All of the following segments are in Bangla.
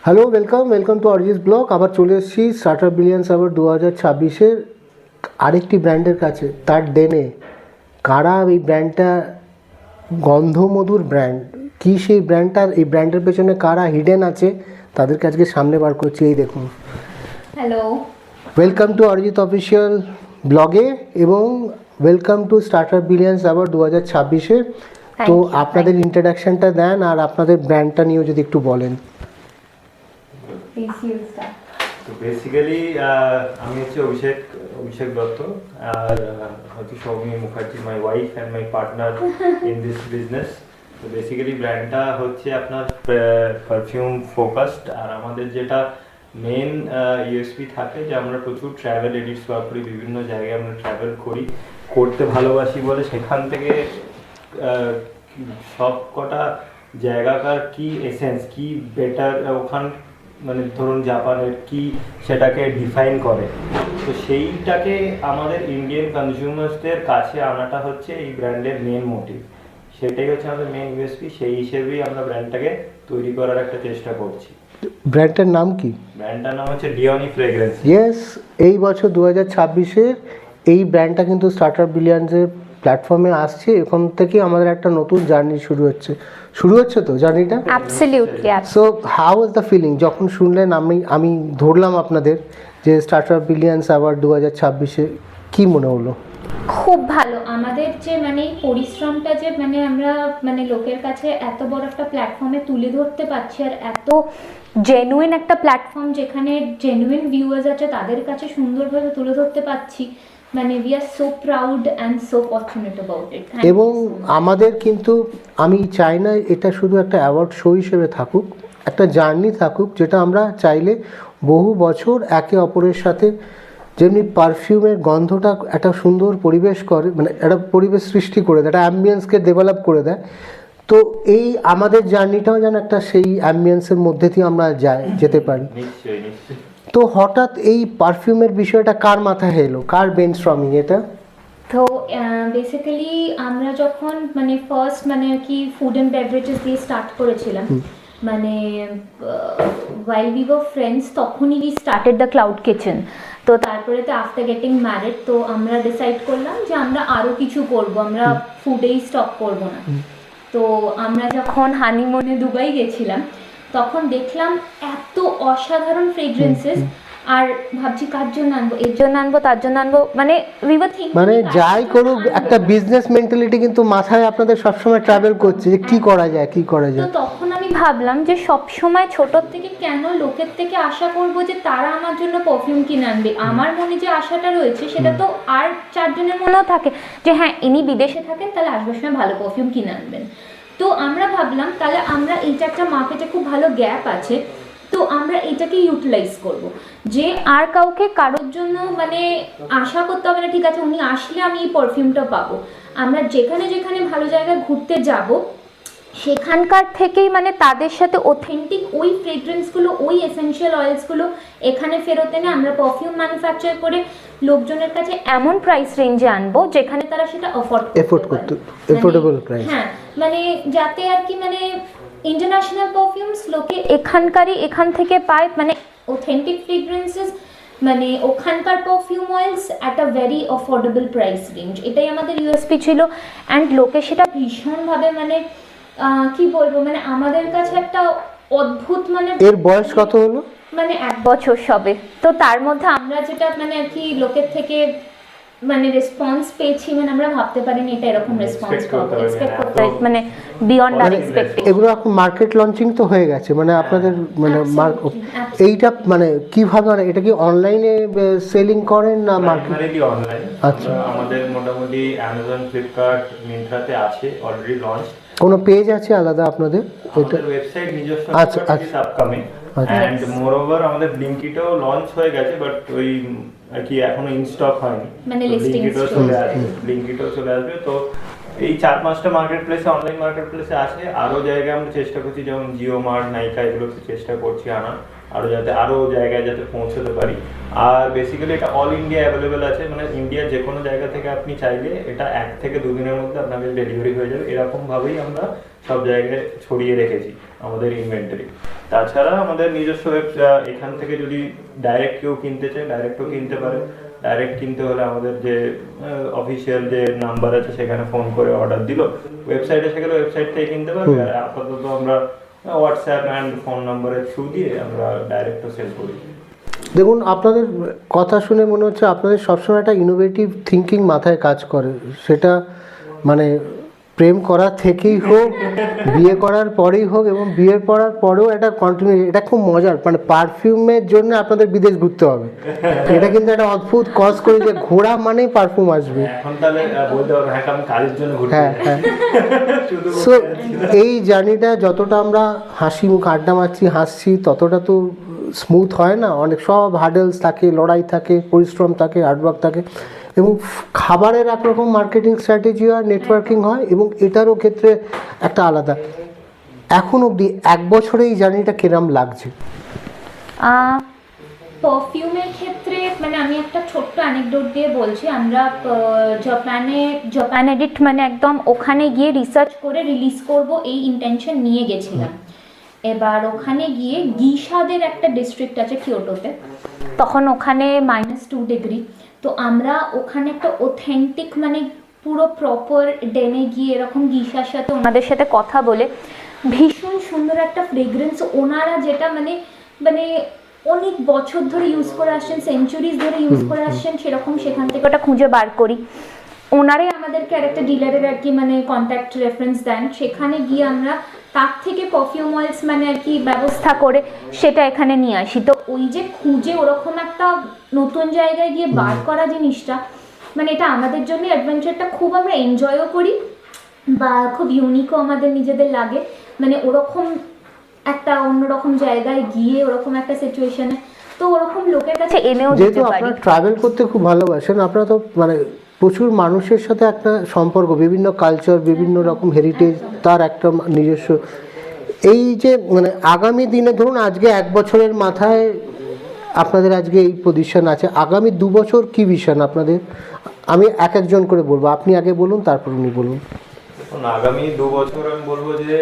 Hello, welcome to Arijit blog. আবার চলে এসেছি স্টার্টআপ বিলিয়ন্স আবার 2026-এর আরেকটি ব্র্যান্ডের কাছে। তার ডেনে কারা এই ব্র্যান্ডটা, গন্ধমধুর ব্র্যান্ড কি সেই ব্র্যান্ডটার, এই ব্র্যান্ডের পেছনে কারা হিডেন আছে তাদেরকে আজকে সামনে বার করছি। এই দেখুন, hello, welcome to Arijit official ব্লগে এবং ওয়েলকাম টু স্টার্টআপ বিলিয়ন্স আবার 2026-এ। তো আপনাদের ইন্ট্রোডাকশনটা দেন আর আপনাদের ব্র্যান্ডটা নিয়েও যদি একটু বলেন। তো বেসিক্যালি আমি হচ্ছে অভিষেক দত্ত আর হচ্ছে Soumi Mukherjee, my wife and my partner in this business. তো বেসিক্যালি ব্র্যান্ডটা হচ্ছে আপনার পারফিউম ফোকাসড, আর আমাদের যেটা মেন ইউএসপি থাকে যে আমরা প্রচুর ট্রাভেল এডিটস করি, বিভিন্ন জায়গায় আমরা ট্রাভেল করতে ভালোবাসি বলে সেখান থেকে সব কটা জায়গাকার কি এসেন্স কি বেটার ওখান, মানে ধরুন জাপানের কি সেটাকে ডিফাইন করে, তো সেইটাকে আমাদের ইন্ডিয়ান কনজিউমার্সদের কাছে আনাটা হচ্ছে এই ব্র্যান্ডের মেন মোটিভ। সেটাই হচ্ছে আমাদের মেন ইউএসপি, সেই হিসেবেই আমরা ব্র্যান্ডটাকে তৈরি করার একটা চেষ্টা করছি। ব্র্যান্ডটার নাম কি? ব্র্যান্ডটার নাম হচ্ছে ডিওনি ফ্রেগ্রেন্স। ইয়েস, এই বছর 2026-এর এই ব্র্যান্ডটা কিন্তু স্টার্টআপ বিলিয়ন্সের প্ল্যাটফর্মে আসছে। এখান থেকে আমাদের একটা নতুন জার্নি শুরু হচ্ছে তো জার্নিটা। Absolutely. So how is the feeling যখন শুনলেন? আমি ধরলাম আপনাদের যে স্টার্টআপ বিলিয়ন্স আবার 2026-এ, কী মনে হলো? খুব ভালো। আমাদের যে মানে পরিশ্রমটা যে মানে আমরা মানে লোকের কাছে এত বড় একটা প্ল্যাটফর্মে তুলে ধরতে পারছি, আর এত জেনুইন একটা প্ল্যাটফর্ম যেখানে জেনুইন ভিউয়ার্স আছে তাদের কাছে সুন্দরভাবে তুলে ধরতে পারছি, মানে we are so proud and so fortunate about it. এবং আমাদের কিন্তু আমি চাই না এটা শুধু একটা অ্যাওয়ার্ড শো হিসেবে থাকুক, একটা জার্নি থাকুক, যেটা আমরা চাইলে বহু বছর একে অপরের সাথে, যেমনি পারফিউমের গন্ধটা একটা সুন্দর পরিবেশ করে, মানে একটা পরিবেশ সৃষ্টি করে দেয়, একটা অ্যাম্বিয়েন্সকে ডেভেলপ করে দেয়। তো এই আমাদের জার্নিটাও যেন একটা সেই অ্যাম্বিয়েন্সের মধ্যে দিয়ে আমরা যেতে পারি। নিশ্চয়ই। তো হঠাৎ এই পারফিউমের বিষয়টা কার মাথায় এলো, কার ব্রেনস্টর্মিং এটা? তো বেসিক্যালি আমরা যখন মানে ফার্স্ট মানে কি ফুড অ্যান্ড বেভারেজেস দিয়ে স্টার্ট করেছিলাম, মানে while we were friends তখনই we started the cloud kitchen। তো তারপরে তো আফটার গেটিং ম্যারিড তো আমরা ডিসাইড করলাম যে আমরা আরও কিছু করব, আমরা ফুডেই স্টপ করব না। তো আমরা যখন হানিমুনে দুবাই গেছিলাম তখন দেখলাম এত অসাধারণ ফ্রেগ্রেন্সেস, আর ভাবছি কার জন্য আনবো, এর জন্য আনবো, তার জন্য আনবো, মানে we were thinking মানে যাই করুক একটা বিজনেস মেন্টালিটি কিন্তু মাথায় আপনাদের সবসময় ট্রাভেল করছে যে কি করা যায়। তো তখন আমি ভাবলাম যে সব সময় ছোটোর থেকে কেন লোকের থেকে আশা করব যে তারা আমার জন্য পারফিউম কিনে আনবে। আমার মনে যে আশাটা রয়েছে সেটা তো আর চারজনের মনেও থাকে যে হ্যাঁ ইনি বিদেশে থাকেন, তাহলে আসবার সময় ভালো পারফিউম কিনে আনবেন। তো আমরা ভাবলাম তাহলে আমরা এইটা একটা মার্কেটে খুব ভালো গ্যাপ আছে, তো আমরা এটাকে ইউটিলাইজ করব, যে আর কাউকে কারোর জন্য মানে আশা করতে হবে না, ঠিক আছে উনি আসলে আমি এই পারফিউমটা পাবো। আমরা যেখানে যেখানে ভালো জায়গায় ঘুরতে যাব সেখানকার থেকেই মানে তাদের সাথে অথেন্টিক ওই ফ্রেগ্রেন্সগুলো, ওই এসেনশিয়াল অয়েলসগুলো এখানে ফেরত এনে আমরা পারফিউম ম্যানুফ্যাকচার করে লোকজনের কাছে এমন প্রাইস রেঞ্জে আনবো যেখানে তারা সেটা এফোর্ডেবল প্রাইস। হ্যাঁ, মানে যাতে আর কি মানে ইন্টারন্যাশনাল পারফিউমস লোকে এখান থেকে পায়, মানে অথেন্টিক ফ্রেগ্রেন্সেস, মানে ওখানকার perfume oils at a very affordable price range. এটাই আমাদের ইউএসপি ছিল, অ্যান্ড লোকে সেটা ভীষণভাবে মানে কি বলবো, মানে আমাদের কাছে একটা অদ্ভুত, মানে এর বয়স কত হলো? মানে 1 বছর সবে। তো তার মধ্যে আমরা যেটা মানে আর কি লোকের থেকে মানে রেসপন্স পেয়েছি, মানে আমরা ভাবতে পারিনি এটা এরকম রেসপন্স পাবো, এক্সপেক্ট করতে মানে বিয়ন্ড আর এক্সপেক্টেশন। এগুলো এখন মার্কেট লঞ্চিং তো হয়ে গেছে, মানে আপনাদের মানে এইটা মানে কিভাবে, মানে এটা কি অনলাইনে সেলিং করেন না মার্কেটলি অনলাইন? আচ্ছা, আমাদের মোটামুটি অ্যামাজন, ফ্লিপকার্ট, মিন্ত্রাতে আছে অলরেডি লঞ্চ। কোনো পেজ আছে আলাদা আপনাদের? এটা ওয়েবসাইট নিজস্ব আছে আপকামিং, এন্ড মোরওভার আমাদের ব্লিঙ্কিটও লঞ্চ হয়ে গেছে, বাট ওই আর কি এখনো ইন স্টক হয়নি, মানে লিস্টিংস ব্লিঙ্কিটও চলে আসবে। তো এই 4-5টা মার্কেট প্লেসে, অনলাইন মার্কেট প্লেসে আছে। আরো জায়গায় আমরা চেষ্টা করছি, যেমন জিও মার্ট, নাইকা, এগুলোকে চেষ্টা করছি আনা, আরো যাতে আরো জায়গায় যাতে পৌঁছতে পারি। আর বেসিক্যালি এটা অল ইন্ডিয়া অ্যাভেলেবেল আছে, মানে ইন্ডিয়ার যে কোনো জায়গা থেকে আপনি চাইলে এটা 1 থেকে 2 দিনের মধ্যে আপনাদের ডেলিভারি হয়ে যাবে। এরকম ভাবেই আমরা সব জায়গায় ছড়িয়ে রেখেছি আমাদের ইনভেন্টরি। তাছাড়া আমাদের নিজস্ব এখান থেকে যদি ডাইরেক্ট কেউ কিনতে চায় ডাইরেক্টও কিনতে পারে। ডাইরেক্ট কিনতে হলে আমাদের যে অফিসিয়াল যে নাম্বার আছে সেখানে ফোন করে অর্ডার দিল, ওয়েবসাইটে সেখানে ওয়েবসাইট থেকে কিনতে পারবে। আর আপাতত আমরা হোয়াটসঅ্যাপ অ্যান্ড ফোন নাম্বারের থ্রু দিয়ে আমরা ডাইরেক্টও সেল করি। দেখুন, আপনাদের কথা শুনে মনে হচ্ছে আপনাদের সবসময় একটা ইনোভেটিভ থিঙ্কিং মাথায় কাজ করে, সেটা মানে প্রেম করার থেকেই হোক, বিয়ে করার পরেই হোক, এবং বিয়ের করার পরেও একটা কন্টিনিউ। এটা খুব মজার, মানে পারফিউমের জন্য আপনাদের বিদেশ ঘুরতে হবে, এটা কিন্তু একটা অদ্ভুত কজ করে যে ঘোরা মানেই পারফিউম আসবে। এখন তাহলে বলতে পারবো হ্যাঁ আমি কাজের জন্য ঘুরতে হ্যাঁ যাচ্ছি। হ্যাঁ। শুধু সো এই জার্নিটা যতটা আমরা হাসি মুখ আড্ডা মারছি হাসছি, ততটা তো স্মুথ হয় না, অনেক সব হার্ডেলস থাকে, লড়াই থাকে, পরিশ্রম থাকে, হার্ডওয়ার্ক থাকে, এবং খাবারের একরকম মার্কেটিং স্ট্র্যাটেজি হয়, নেটওয়ার্কিং হয়, এবং এটারও ক্ষেত্রে একটা আলাদা। এখন অবধি 1 বছরে এই জার্নিটা কিরম লাগছে? পারফিউমের ক্ষেত্রে মানে আমি একটা ছোট্ট অ্যানেকডোট দিয়ে বলছি। আমরা জাপান এডিট মানে একদম ওখানে গিয়ে রিসার্চ করে রিলিজ করব এই ইন্টেনশন নিয়ে গেছিলাম। এবার ওখানে গিয়ে গিশাদের একটা ডিস্ট্রিক্ট আছে কিয়োটোতে, তখন ওখানে -2 ডিগ্রি। তো আমরা ওখানে একটা অথেন্টিক মানে পুরো প্রপার ডেনে গিয়ে এরকম গিশার সাথে ওনাদের সাথে কথা বলে ভীষণ সুন্দর একটা ফ্রেগ্রেন্স ওনারা যেটা মানে মানে অনেক বছর ধরে ইউজ করে আসছেন, সেঞ্চুরিজ ধরে ইউজ করে আসছেন, সেরকম সেখান থেকে ওটা খুঁজে বার করি। ওনারাই আমাদেরকে আরেকটা ডিলারের আর কি মানে কন্ট্যাক্ট রেফারেন্স দেন, সেখানে গিয়ে আমরা তার থেকে পারফিউম অয়েলস মানে আর কি ব্যবস্থা করে সেটা এখানে নিয়ে আসি। তো ওই যে খুঁজে ওরকম একটা নতুন জায়গায় গিয়ে বার করা জিনিসটা মানে এটা আমাদের জন্য অ্যাডভেঞ্চারটা খুব আমরা এনজয়ও করি বা খুব ইউনিকও আমাদের নিজেদের লাগে। মানে ওরকম একটা অন্যরকম জায়গায় গিয়ে ওরকম একটা সিচুয়েশনে তো ওরকম লোকের কাছে এনেও দিতে যেহেতু পারি। আপনারা ট্রাভেল করতে খুব ভালোবাসেন, আপনারা তো মানে প্রচুর মানুষের সাথে একটা সম্পর্ক, বিভিন্ন কালচার, বিভিন্ন রকম হেরিটেজ, তার একটা নিজস্ব। এই যে মানে আগামী দিনে ধরুন আজকে 1 বছরের মাথায় আপনাদের আজকে এই পজিশন আছে, আগামী 2 বছর কি ভিশন আপনাদের? আমি এক একজন করে বলবো, আপনি আগে বলুন তারপর উনি বলুন। এখন আগামী 2 বছর আমি বলবো যে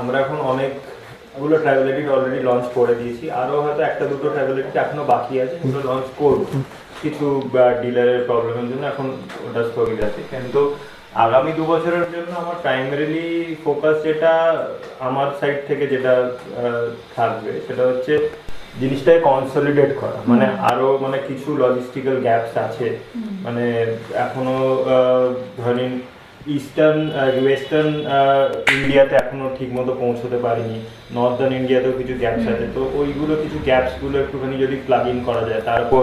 আমরা এখন অনেকগুলো ট্রাভেল এডিট অলরেডি লঞ্চ করে দিয়েছি, আরও হয়তো 1-2টো ট্রাভেল এডিট এখনো বাকি আছে, সেগুলো লঞ্চ করবো। কিছু ডিলারের প্রবলেমের জন্য এখন ওটা স্থগিত আছে। কিন্তু আগামী 2 বছরের জন্য আমার প্রাইমারিলি ফোকাস যেটা আমার সাইড থেকে যেটা থাকবে সেটা হচ্ছে জিনিসটাকে কনসলিডেট করা। মানে আরো মানে কিছু লজিস্টিক্যাল গ্যাপস আছে, মানে এখনো ধরেন ইস্টার্ন ওয়েস্টার্ন ইন্ডিয়াতে এখনো ঠিক মতো পৌঁছতে পারিনি, নর্দার্ন ইন্ডিয়াতেও কিছু গ্যাপস আছে। তো ওইগুলো কিছু গ্যাপসগুলো একটুখানি যদি প্লাগ ইন করা যায়, তারপর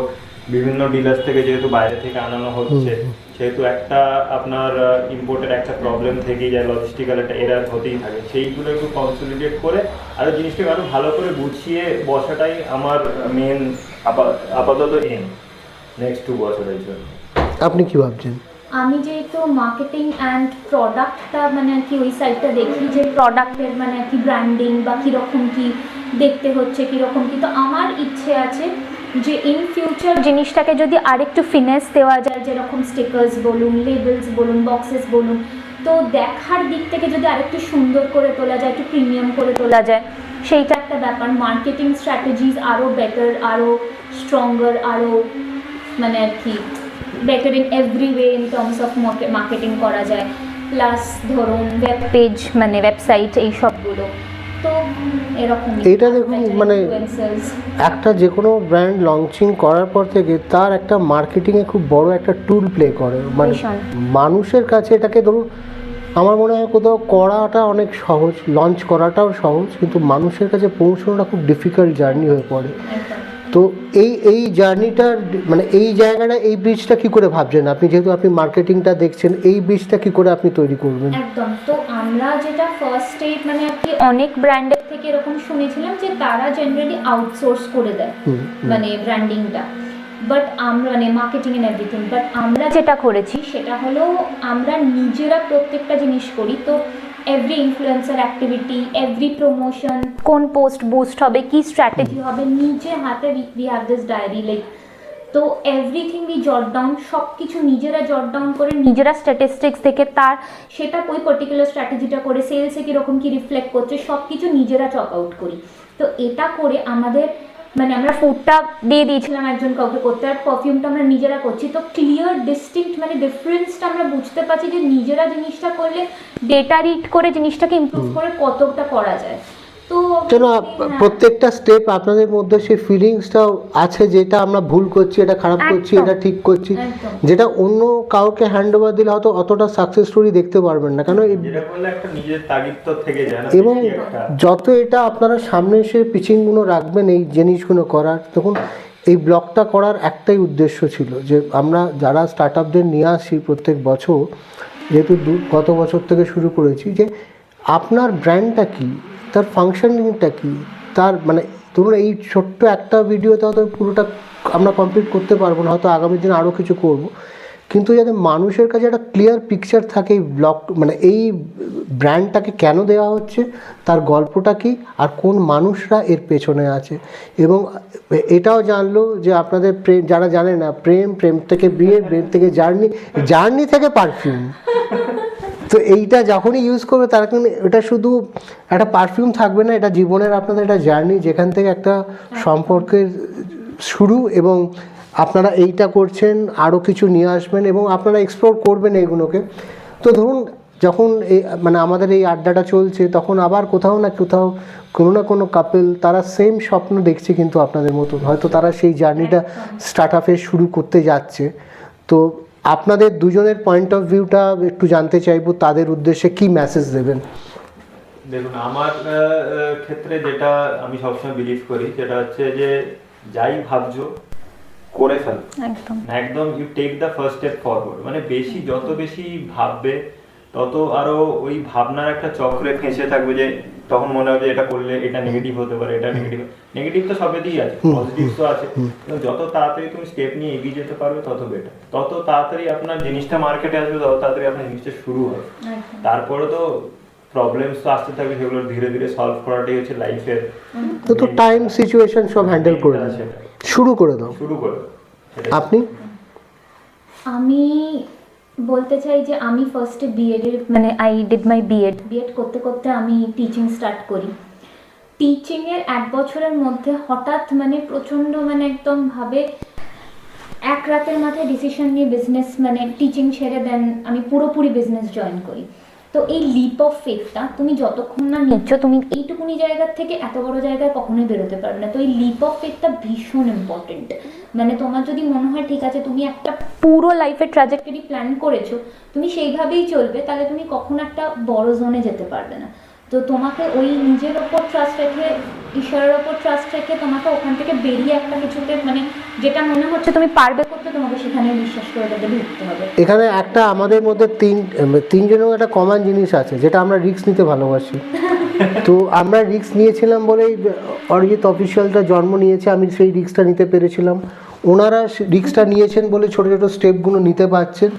বিভিন্ন ডিলার্স থেকে যেহেতু বাইরে থেকে আনানো হচ্ছে সেহেতু একটা আপনার ইম্পোর্টের একটা প্রবলেম থেকেই যায়, লজিস্টিক্যাল একটা এরার হতেই থাকে, সেইগুলো একটু কনসলিডেট করে আরও জিনিসটাকে আরও ভালো করে গুছিয়ে বসাটাই আমার মেন আপাতত এম নেক্সট 2 বছরের জন্য। আপনি কি ভাবছেন? আমি যেহেতু মার্কেটিং অ্যান্ড প্রোডাক্টটা মানে আর কি ওই সাইডটা দেখি যে প্রোডাক্টের মানে আর কি ব্র্যান্ডিং বা কীরকম কী দেখতে হচ্ছে, কীরকম কী, তো আমার ইচ্ছে আছে যে ইন ফিউচার জিনিসটাকে যদি আরেকটু ফিনেস দেওয়া যায়, যেরকম স্টিকার্স বলুন, লেবেলস বলুন, বক্সেস বলুন, তো দেখার দিক থেকে যদি আরেকটু সুন্দর করে তোলা যায়, একটু প্রিমিয়াম করে তোলা যায়, সেইটা একটা ব্যাপার। মার্কেটিং স্ট্র্যাটেজিস আরও বেটার, আরও স্ট্রঙ্গার, আরও মানে আর কি better in every way in terms of marketing করা যায়। প্লাস ধরুন ওয়েব পেজ মানে ওয়েবসাইট এইসবগুলো, তো এরকম এইটা দেখুন মানে একটা যে কোনো ব্র্যান্ড লঞ্চিং করার পর থেকে তার একটা মার্কেটিংয়ে খুব বড় একটা টুল প্লে করে। মানে মানুষের কাছে এটাকে ধরুন আমার মনে হয় কোথাও করাটা অনেক সহজ, লঞ্চ করাটাও সহজ, কিন্তু মানুষের কাছে পৌঁছানোটা খুব ডিফিকাল্ট জার্নি হয়ে পড়ে। তো এই জার্নিটার মানে এই জায়গাটা, এই ব্রিজটা কি করে ভাবছেন আপনি, যেহেতু আপনি মার্কেটিংটা দেখছেন, এই ব্রিজটা কি করে আপনি তৈরি করবেন? একদম। তো আমরা যেটা ফার্স্ট স্টেপ মানে আর কি অনেক ব্র্যান্ডের থেকে এরকম শুনেছিলাম যে তারা জেনারেলি আউটসোর্স করে দেয় মানে ব্র্যান্ডিংটা, বাট আমরা মানে মার্কেটিং এন্ড এভরিথিং, বাট আমরা যেটা করেছি সেটা হলো আমরা নিজেরা প্রত্যেকটা জিনিস করি। তো every influencer activity, every promotion, কোন পোস্ট বুস্ট হবে, কি স্ট্র্যাটেজি হবে, নিজে হাতে we have this diary like, তো এভরিথিং উই জট ডাউন, সব কিছু নিজেরা জট ডাউন করে নিজেরা স্ট্যাটিস্টিক্স থেকে তার সেটা ওই পার্টিকুলার স্ট্র্যাটেজিটা করে সেলসে কীরকম কী রিফ্লেক্ট করছে সব কিছু নিজেরা চক আউট করি। তো এটা করে আমাদের মানে আমরা ফুডটা দিয়ে দিয়েছিলাম একজন কাউকে করতে, আর পারফিউমটা আমরা নিজেরা করছি। তো ক্লিয়ার ডিস্টিংক্ট মানে ডিফারেন্সটা আমরা বুঝতে পারছি যে নিজেরা জিনিসটা করলে ডেটা রিড করে জিনিসটাকে ইমপ্রুভ করে কতটা করা যায়। তো কেন প্রত্যেকটা স্টেপ আপনাদের মধ্যে সেই ফিলিংসটাও আছে, যেটা আমরা ভুল করছি, এটা খারাপ করছি, একদম। এটা ঠিক করছি, একদম। যেটা অন্য কাউকে হ্যান্ড ওভার দিলে হয়তো অতটা সাকসেস স্টোরি দেখতে পারবেন না। কেন যেটা করলে একটা নিজের তাগিদ তো থেকে যায় না, এবং বেশি একটা। যত এটা আপনারা সামনে এসে পিচিংগুলো রাখবেন এই জিনিসগুলো করার, তখন এই ব্লগটা করার একটাই উদ্দেশ্য ছিল যে আমরা যারা স্টার্ট আপদের নিয়ে আসি প্রত্যেক বছর, যেহেতু গত বছর থেকে শুরু করেছি, যে আপনার ব্র্যান্ডটা কী, তার ফাংশনিংটা কী, তার মানে ধরুন এই ছোট্ট একটা ভিডিওতে হয়তো পুরোটা আমরা কমপ্লিট করতে পারবো না, হয়তো আগামী দিন আরও কিছু করব, কিন্তু যাতে মানুষের কাছে একটা ক্লিয়ার পিকচার থাকে এই ব্লগ মানে এই ব্র্যান্ডটাকে কেন দেওয়া হচ্ছে, তার গল্পটা কী, আর কোন মানুষরা এর পেছনে আছে। এবং এটাও জানলো যে আপনাদের প্রেম, যারা জানে না, প্রেম থেকে বিয়ে, প্রেম থেকে জার্নি থেকে পারফিউম। তো এইটা যখনই ইউজ করবে তার কারণে এটা শুধু একটা পারফিউম থাকবে না, এটা জীবনের আপনাদের একটা জার্নি, যেখান থেকে একটা সম্পর্কের শুরু, এবং আপনারা এইটা করছেন, আরও কিছু নিয়ে আসবেন এবং আপনারা এক্সপ্লোর করবেন এইগুলোকে। তো ধরুন যখন এই মানে আমাদের এই আড্ডাটা চলছে, তখন আবার কোথাও না কোথাও কোনো না কোনো কাপল তারা সেম স্বপ্ন দেখছে কিন্তু আপনাদের মতন, হয়তো তারা সেই জার্নিটা স্টার্ট আপে শুরু করতে যাচ্ছে। তো আপনাদের দুজনের পয়েন্ট অফ ভিউটা একটু জানতে চাইবো, তাদের উদ্দেশ্যে কি মেসেজ দেবেন? দেখুন, আমার ক্ষেত্রে যেটা আমি সবসময় বিলিভ করি সেটা হচ্ছে যে যাই ভাবছো করে ফেলো একদম একদম, you take the first step forward. মানে বেশি যত বেশি ভাববে তত আরো ওই ভাবনার একটা চক্রে ফেঁসে থাকবে, যে তখন মনে হবে এটা করলে এটা নেগেটিভ হতে পারে, এটা নেগেটিভ তো সবেতেই আছে, পজিটিভ তো আছে। যত তাড়াতাড়ি তুমি স্টেপ নিয়ে এগিয়ে যেতে পারবে তত বেটার, তত তাড়াতাড়ি আপনার জিনিসটা মার্কেটে আসবে, তত তাড়াতাড়ি আপনার জিনিসটা শুরু হবে। তারপরে তো প্রবলেমস তো আসতে থাকবে, সেগুলো ধীরে ধীরে সলভ করাটাই হচ্ছে লাইফের। তো টাইম সিচুয়েশন সব হ্যান্ডেল করে দাও, শুরু করে দাও। আপনি? আমি বলতে চাই যে আমি ফার্স্টে বিএডের মানে আই ডিড মাই বিএড করতে করতে আমি টিচিং স্টার্ট করি। টিচিংয়ের 1 বছরের মধ্যে হঠাৎ মানে প্রচণ্ড মানে একদম ভাবে এক রাতের মাথায় ডিসিশন নিয়ে বিজনেস মানে টিচিং ছেড়ে দেন আমি পুরোপুরি বিজনেস জয়েন করি। তো এই লিপ অফ ফেথটা তুমি যতক্ষণ না নিচ্ছ, তুমি এইটুকুনি জায়গার থেকে এত বড় জায়গায় কখনোই বেরোতে পারবে না। তো এই লিপ অফ ফেথটা ভীষণ ইম্পর্টেন্ট। মানে তোমার যদি মনে হয় ঠিক আছে তুমি একটা পুরো লাইফের ট্র্যাজেক্টরি প্ল্যান করেছো, তুমি সেইভাবেই চলবে, তাহলে তুমি কখনো একটা বড় জোনে যেতে পারবে না। তো তোমাকে ওই নিজের ওপর ট্রাস্ট রেখে, ঈশ্বরের ওপর ট্রাস্ট রেখে তোমাকে ওখান থেকে বেরিয়ে একটা কিছুতে মানে যেটা মনে হচ্ছে তুমি পারবে করতে, তোমাকে সেখানে বিশ্বাস করে তাদের ঢুকতে হবে। এখানে একটা আমাদের মধ্যে তিনজনের একটা কমন জিনিস আছে, যেটা আমরা রিস্ক নিতে ভালোবাসি। তো আমরা রিস্ক নিয়েছিলাম বলেই অরিজিৎ অফিসিয়ালটা জন্ম নিয়েছে, আমি সেই রিস্কটা নিতে পেরেছিলাম। ওনারা রিস্কটা নিয়েছেন বলে ছোটো ছোটো স্টেপগুলো নিতে পারছেন।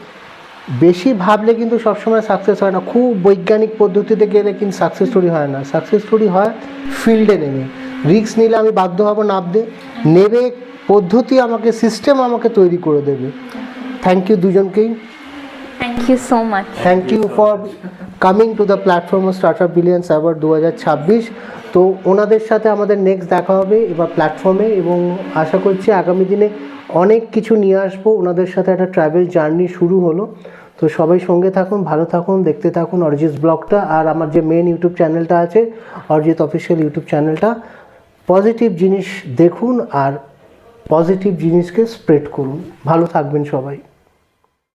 বেশি ভাবলে কিন্তু সবসময় সাকসেস হয় না, খুব বৈজ্ঞানিক পদ্ধতিতে গেলে কিন্তু সাকসেস স্টোরি হয় না। সাকসেস স্টোরি হয় ফিল্ডে নেমে। রিস্ক নিলে আমি বাধ্য হব নামতে, নেবে পদ্ধতি আমাকে, সিস্টেম আমাকে তৈরি করে দেবে। থ্যাংক ইউ দুজনকেই। Thank you so much. Thank you for coming to the platform of startup billions award 2026। তো ওনাদের সাথে আমাদের নেক্সট দেখা হবে এবার প্ল্যাটফর্মে, এবং আশা করছি আগামী দিনে অনেক কিছু নিয়ে আসবো। ওনাদের সাথে একটা ট্রাভেল জার্নি শুরু হলো। তো সবাই সঙ্গে থাকুন, ভালো থাকুন, দেখতে থাকুন অরিজিৎ ব্লগটা। আর আমার যে মেন ইউটিউব চ্যানেলটা আছে, অরিজিৎ অফিসিয়াল ইউটিউব চ্যানেলটা, পজিটিভ জিনিস দেখুন আর পজিটিভ জিনিসকে স্প্রেড করুন। ভালো থাকবেন সবাই।